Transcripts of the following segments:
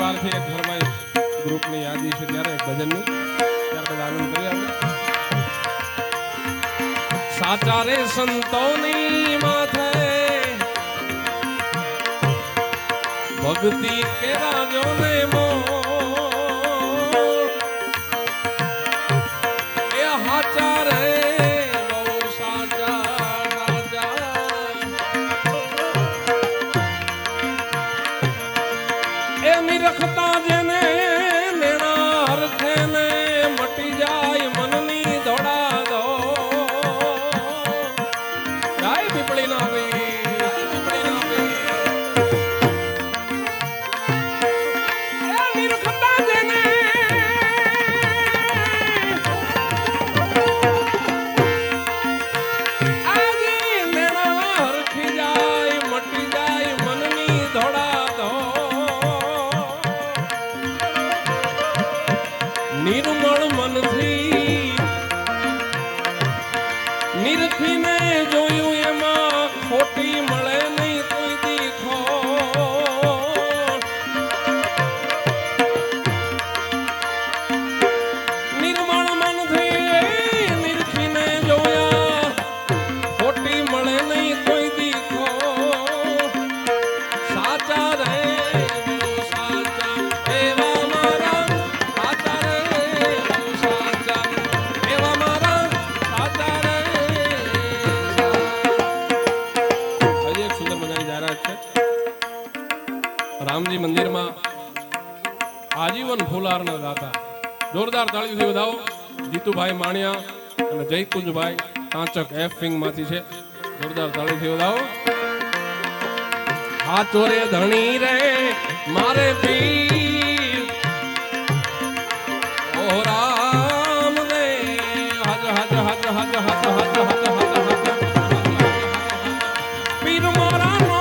પરિવારથી એક ફરમાઈશ ગ્રુપની યાદી છે ત્યારે એક ભજનની ત્યારબાદ આનંદ કરી આપણે સાચા રે સંતોની માથે ભક્તિ કેરા જોને મો એ હાચા રે બહુ સાચા એ નિરખતા જેને નેણા હરખે ને મટી જાય મનની ધોડા દો જાય પીપળી ના બે નિર્મળ મનથી નિરખીને જોયું એમાં ખોટી મળે નહીં કોઈ દીખો નિર્મળ મનથી નિરખીને જોયા ખોટી મળે નહીં કોઈ દીખો સાચા રે રામજી મંદિરમાં આજીવન ફૂલારના દાતા જોરદાર તાળીથી વધાવો જીતુભાઈ માણિયા અને જયકુંજભાઈ કાંચક એફ વિંગ માંથી છે જોરદાર તાળીથી વધાવો હાચો રે ધણી રે મારે પીર ઓ રામ રે હજ હજ હજ હજ હજ હજ હજ પીર મારા નો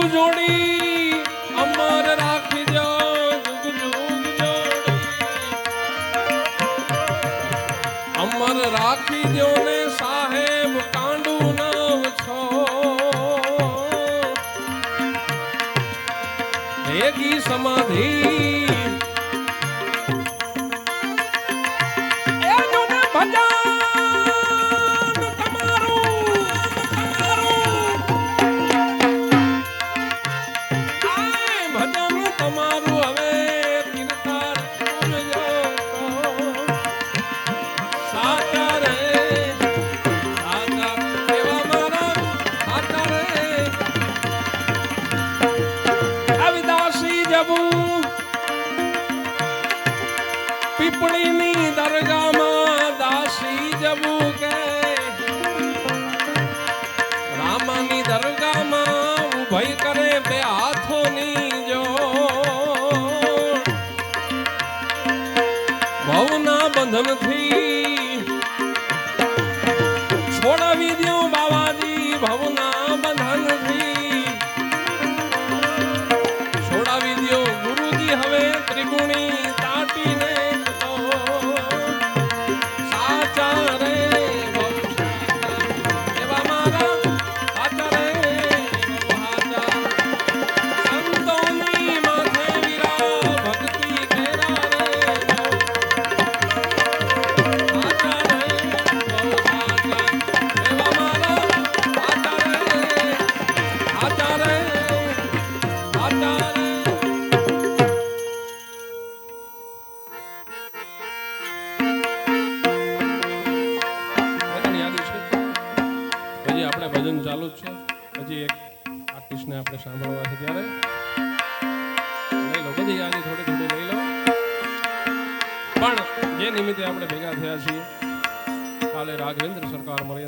જોડી અમર રાખજો જુગ જુગ જોડી અમર રાખજો ને સાહેબ કાંડુ નવ છો ભેગી સમાધિ પીપળીની દરગાહમાં દાસી જવું કે રામાની દરગાહમાં ઉભઈ કરે બે હાથોની જો ભવના બંધનથી છોડાવી દ્યો બાવાજી ભવના બંધનથી છોડાવી દ્યો ગુરુજી હવે ત્રિગુણી તાટીને આપણે ભજન ચાલુ જ છે હજી એક આર્ટિસ્ટને આપણે સાંભળવા છે ત્યારે લઈ લો બધી યાદી થોડી થોડી લઈ લો પણ જે નિમિત્તે આપણે ભેગા થયા છીએ કાલે રાઘવેન્દ્ર સરકાર મર્યાદા